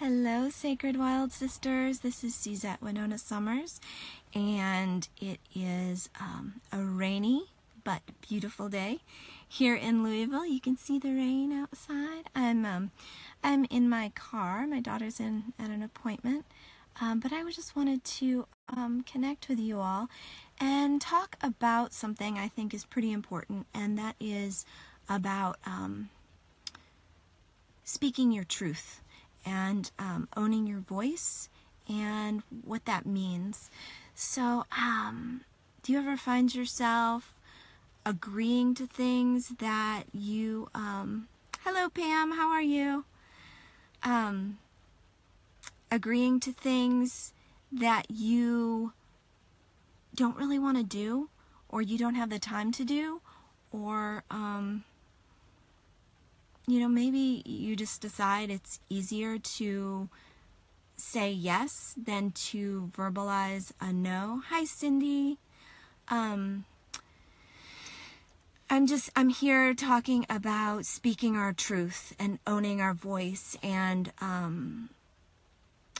Hello, Sacred Wild Sisters. This is Suzette Winona Summers, and it is a rainy but beautiful day here in Louisville. You can see the rain outside. I'm in my car. My daughter's at an appointment, but I just wanted to connect with you all and talk about something I think is pretty important, and that is about speaking your truth and owning your voice and what that means. So, do you ever find yourself agreeing to things that you, hello Pam, how are you? Agreeing to things that you don't really want to do, or you don't have the time to do, or, maybe you just decide it's easier to say yes than to verbalize a no. Hi, Cindy. I'm here talking about speaking our truth and owning our voice and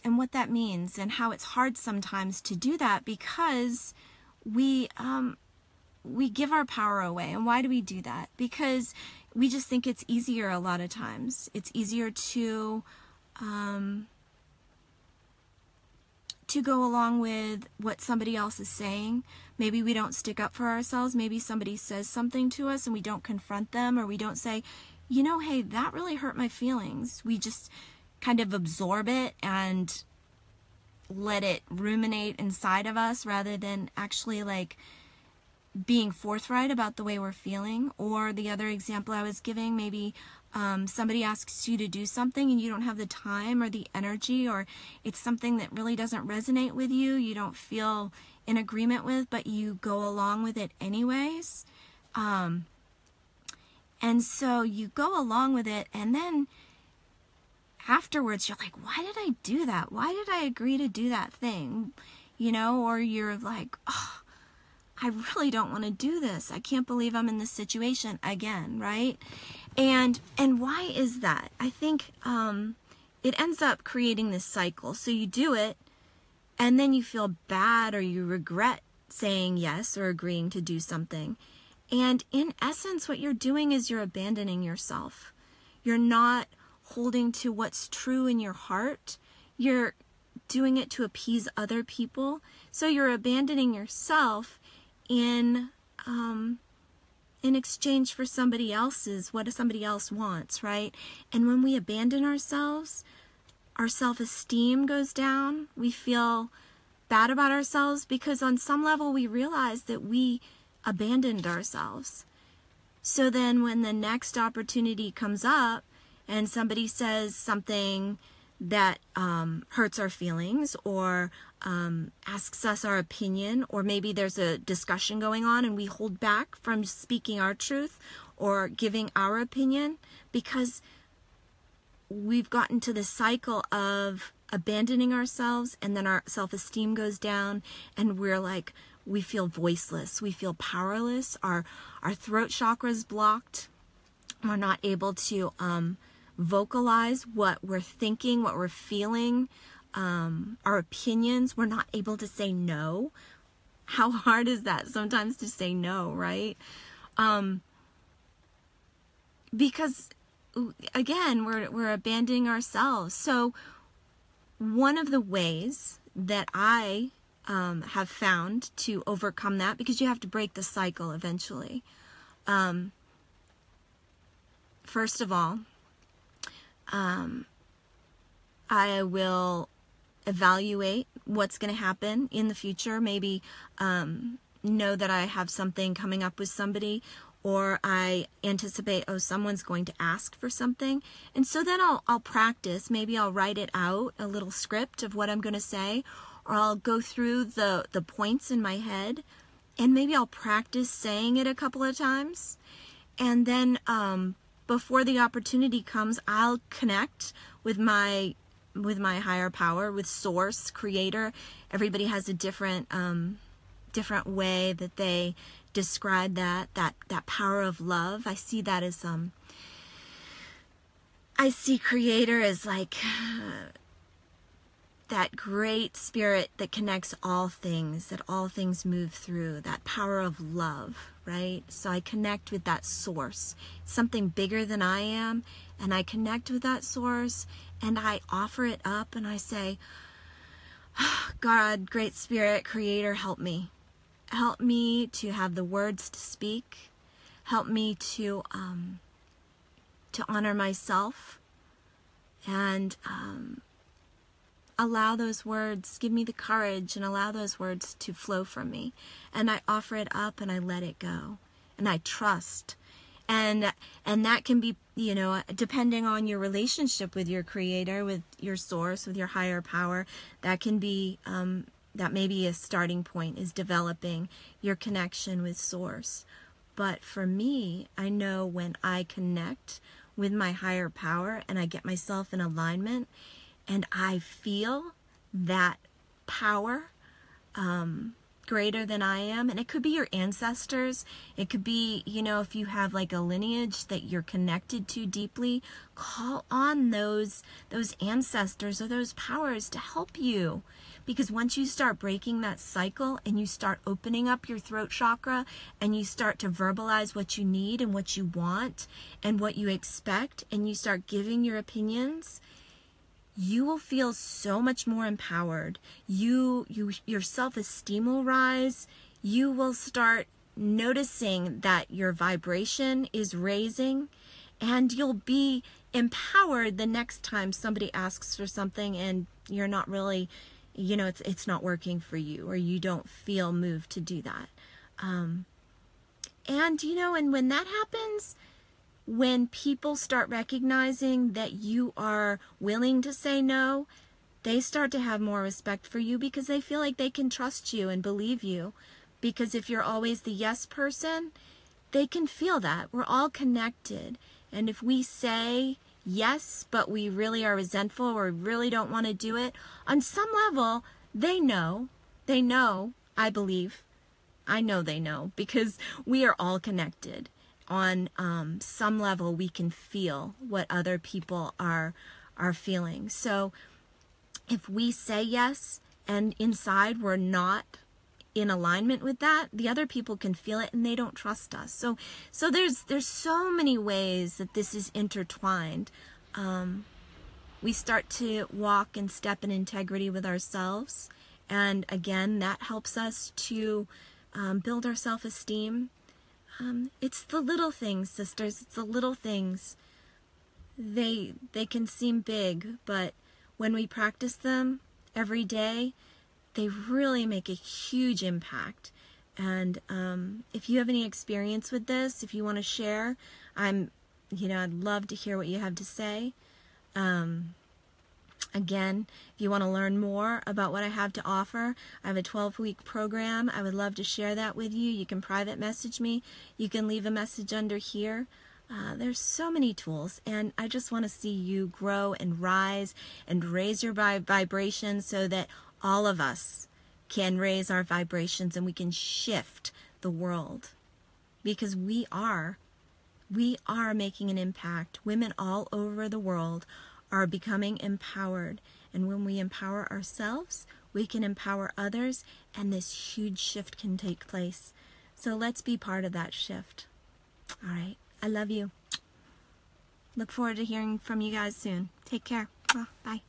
what that means and how it's hard sometimes to do that because we give our power away. And why do we do that? Because we just think it's easier a lot of times. It's easier to go along with what somebody else is saying. Maybe we don't stick up for ourselves. Maybe somebody says something to us and we don't confront them, or we don't say, hey, that really hurt my feelings. We just kind of absorb it and let it ruminate inside of us rather than actually being forthright about the way we're feeling. Or the other example I was giving, maybe somebody asks you to do something and you don't have the time or the energy, or it's something that really doesn't resonate with you, you don't feel in agreement with, but you go along with it anyways. And so you go along with it, and then afterwards you're like, why did I do that? Why did I agree to do that thing? Or you're like, oh, I really don't want to do this. I can't believe I'm in this situation again, right? And why is that? I think it ends up creating this cycle. So you do it, and then you feel bad or you regret saying yes or agreeing to do something. And in essence, what you're doing is you're abandoning yourself. You're not holding to what's true in your heart. You're doing it to appease other people. So you're abandoning yourself in exchange for what somebody else wants, right? And when we abandon ourselves, our self-esteem goes down. We feel bad about ourselves because on some level we realize that we abandoned ourselves. So then when the next opportunity comes up and somebody says something that hurts our feelings, or asks us our opinion, or maybe there's a discussion going on and we hold back from speaking our truth or giving our opinion because we've gotten to the cycle of abandoning ourselves, and then our self-esteem goes down and we feel voiceless, we feel powerless, our throat chakra is blocked, we're not able to vocalize what we're thinking, what we're feeling, our opinions. We're not able to say no. How hard is that sometimes to say no, right? Because again, we're abandoning ourselves. So one of the ways that I have found to overcome that, because you have to break the cycle eventually. First of all, I will evaluate what's going to happen in the future. Maybe know that I have something coming up with somebody, or I anticipate, someone's going to ask for something. And so then I'll practice. Maybe I'll write it out, a little script of what I'm going to say, or I'll go through the points in my head, and maybe I'll practice saying it a couple of times. And then before the opportunity comes, I'll connect with my higher power, with Source, Creator. Everybody has a different way that they describe that power of love. I see that as I see Creator as like that great spirit that connects all things, that all things move through, that power of love, right? So I connect with that source, something bigger than I am, and I connect with that source, and I offer it up, and I say, God, great spirit, creator, help me. Help me to have the words to speak. Help me to honor myself, and allow those words, give me the courage and allow those words to flow from me. And I offer it up and I let it go. And I trust. And that can be, you know, depending on your relationship with your creator, with your source, with your higher power, that can be, that may be a starting point, is developing your connection with source. But for me, I know when I connect with my higher power and I get myself in alignment, and I feel that power greater than I am. And it could be your ancestors. It could be, you know, if you have like a lineage that you're connected to deeply, call on those ancestors or those powers to help you. Because once you start breaking that cycle and you start opening up your throat chakra and you start to verbalize what you need and what you want and what you expect, and you start giving your opinions, you will feel so much more empowered. Your self-esteem will rise. You will start noticing that your vibration is raising, and you'll be empowered the next time somebody asks for something and you're not really, you know, it's not working for you, or you don't feel moved to do that. And, you know, and when that happens, when people start recognizing that you are willing to say no, they start to have more respect for you because they feel like they can trust you and believe you. Because if you're always the yes person, they can feel that. We're all connected. And if we say yes, but we really are resentful or really don't want to do it, on some level, they know, I believe. I know they know, because we are all connected. On some level, we can feel what other people are feeling. So if we say yes and inside we're not in alignment with that, the other people can feel it and they don't trust us. So there's so many ways that this is intertwined. We start to walk and step in integrity with ourselves, and again, that helps us to build our self-esteem. It's the little things, sisters. It's the little things. They can seem big, but when we practice them every day, they really make a huge impact. And if you have any experience with this, if you want to share, I'd love to hear what you have to say. Again, if you want to learn more about what I have to offer, I have a 12-week program. I would love to share that with you. You can private message me. You can leave a message under here. There's so many tools, and I just want to see you grow and rise and raise your vibration so that all of us can raise our vibrations and we can shift the world. Because we are making an impact. Women all over the world are becoming empowered, and when we empower ourselves, we can empower others, and this huge shift can take place. So let's be part of that shift. All right, I love you. Look forward to hearing from you guys soon. Take care. Bye.